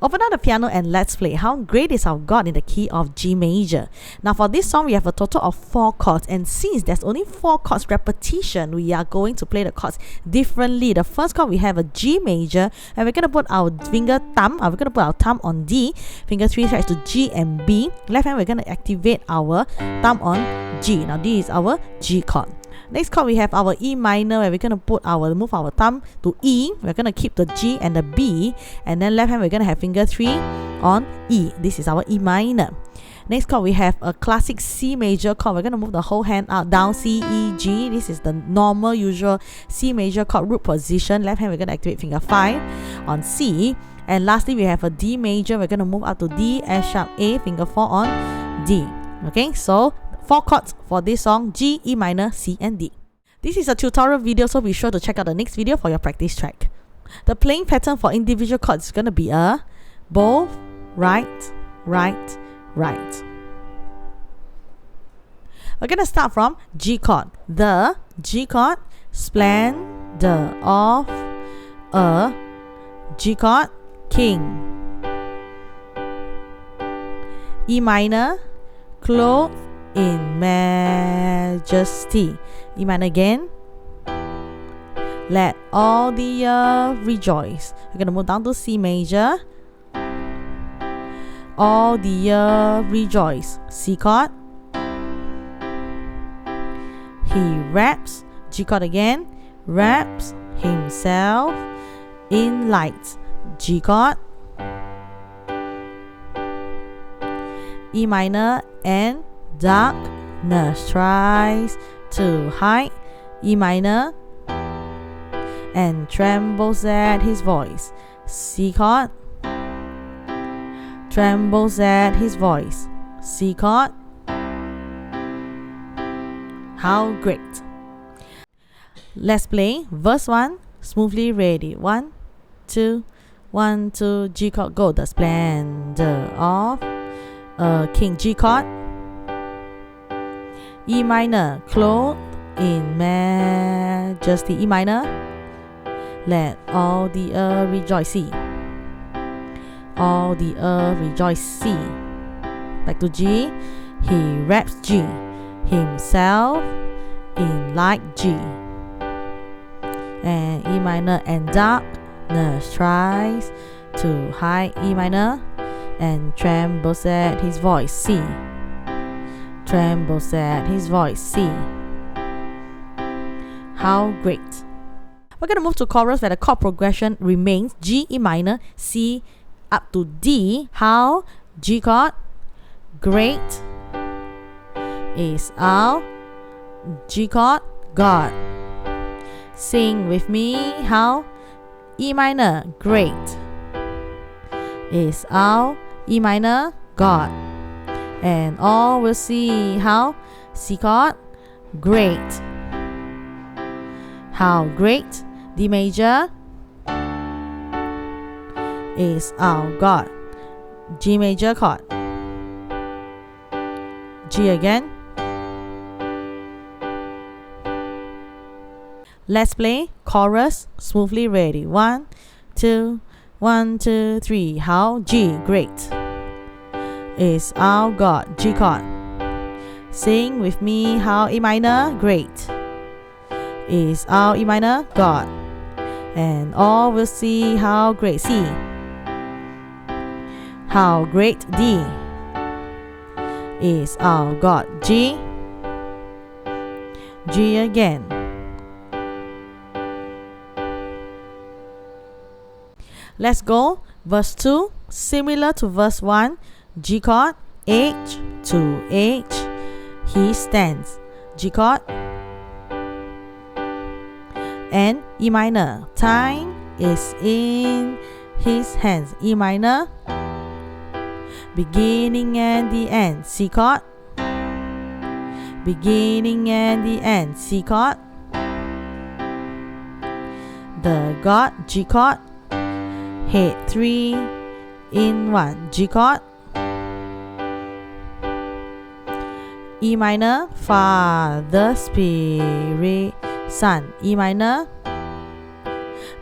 Open up the piano and let's play How Great Is Our God in the key of G major. Now for this song, we have a total of 4 chords, and since there's only 4 chords repetition, we are going to play the chords differently. The first chord, we have a G major, and we're going to put our thumb on D, finger 3 stretch to G and B. Left hand, we're going to activate our thumb on G. Now this is our G chord. Next chord, we have our E minor, where we're going to move our thumb to E. We're going to keep the G and the B, and then left hand we're going to have finger 3 on E. This is our E minor. Next chord, we have a classic C major chord. We're going to move the whole hand out, down C, E, G. This is the normal, usual C major chord root position. Left hand we're going to activate finger 5 on C. And lastly, we have a D major. We're going to move up to D, F sharp, A, finger 4 on D. Okay, so 4 chords for this song: G, E minor, C, and D. This is a tutorial video, so be sure to check out the next video for your practice track. The playing pattern for individual chords is going to be a both, right, right, right. We're going to start from G chord. The G chord, splendor of a G chord, king. E minor, clothed in majesty. E minor again. Let all the earth rejoice. We're going to move down to C major. All the earth rejoice. C chord. He wraps, G chord again, wraps himself in light. G chord. E minor, and darkness tries to hide. E minor, and trembles at his voice. C chord, trembles at his voice. C chord. How great. Let's play verse 1, smoothly ready. 1, 2, 1, 2, G chord, go. The splendor of a king. G chord. E minor, clothed in majesty. E minor, let all the earth rejoice. C. All the earth rejoice. C. Back to G. He wraps G himself in light. G. And E minor, and darkness tries to hide. E minor, and trembles at his voice. C. Trembles at his voice. C. How great. We're going to move to chorus where the chord progression remains G, E minor, C up to D. How? G chord. Great is our G chord, God. Sing with me. How? E minor. Great is our E minor, God. And all will see. How? C chord. Great. How great. D major is our God. G major chord. G again. Let's play chorus, smoothly ready. 1, 2, 1, 2, 3. How? G, great is our God. G chord. Sing with me. How? E minor, great is our E minor, God. And all will see. How great. C. How great. D is our God. G. G again. Let's go. Verse 2, similar to verse 1. G chord, H to H. He stands. G chord. And E minor. Time is in his hands. E minor. Beginning and the end. C chord. Beginning and the end. C chord. The God. G chord. Head 3 in 1. G chord. E minor. Father, Spirit, Son. E minor.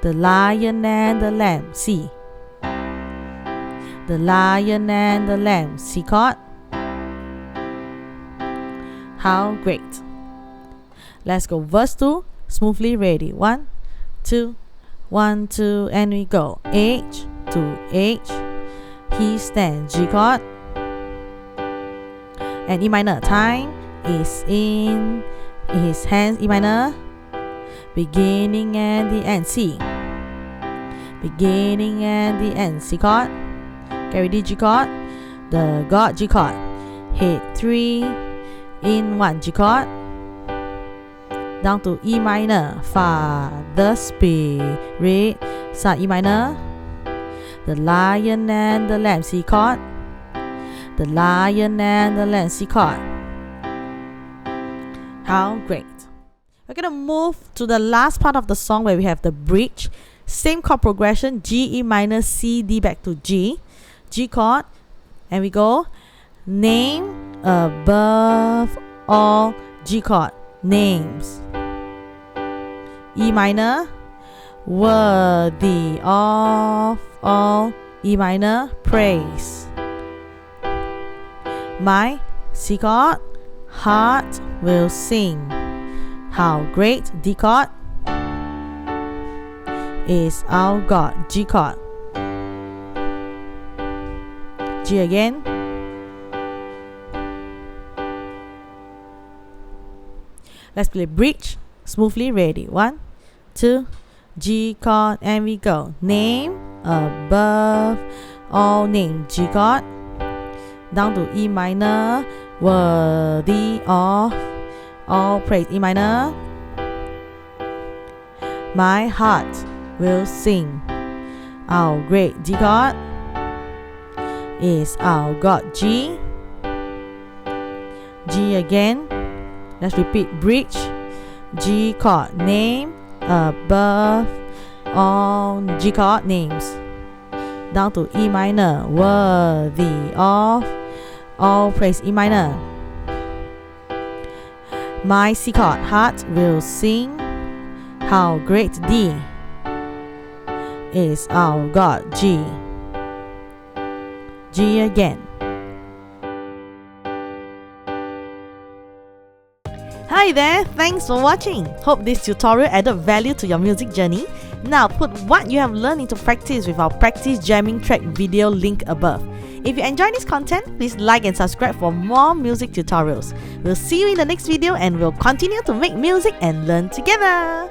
The lion and the lamb. C. The lion and the lamb, C chord. How great. Let's go verse 2, smoothly ready. 1, 2, 1, 2, and we go. H to H. He stands, G chord. And E minor. Time is in his hands, E minor. Beginning and the end, C. Beginning and the end, C chord. Carry D, G chord. The God, G chord. Hit 3 in 1, G chord. Down to E minor. Father Spirit, Sa, E minor. The lion and the lamb, C chord. The lion and the lamb, C chord. How great. We're going to move to the last part of the song where we have the bridge. Same chord progression, G, E minor, C, D back to G. G chord. And we go. Name above all, G chord. Names. E minor. Worthy of all, E minor, praise. My, C chord. Heart will sing. How great, D chord, is our God, G chord. G again. Let's play bridge, smoothly ready. 1, 2, G chord, and we go. Name above all name, G chord. Down to E minor. Worthy of all praise, E minor. My heart will sing. Our great, G chord, is our God, G. G again. Let's repeat bridge. G chord. Name above all, G chord, names. Down to E minor. Worthy of all praise, E minor. My, C chord. Heart will sing. How great, D, is our God, G. G again. Hi there, thanks for watching. Hope this tutorial added value to your music journey. Now put what you have learned into practice with our practice jamming track video link above. If you enjoy this content, please like and subscribe for more music tutorials. We'll see you in the next video and we'll continue to make music and learn together.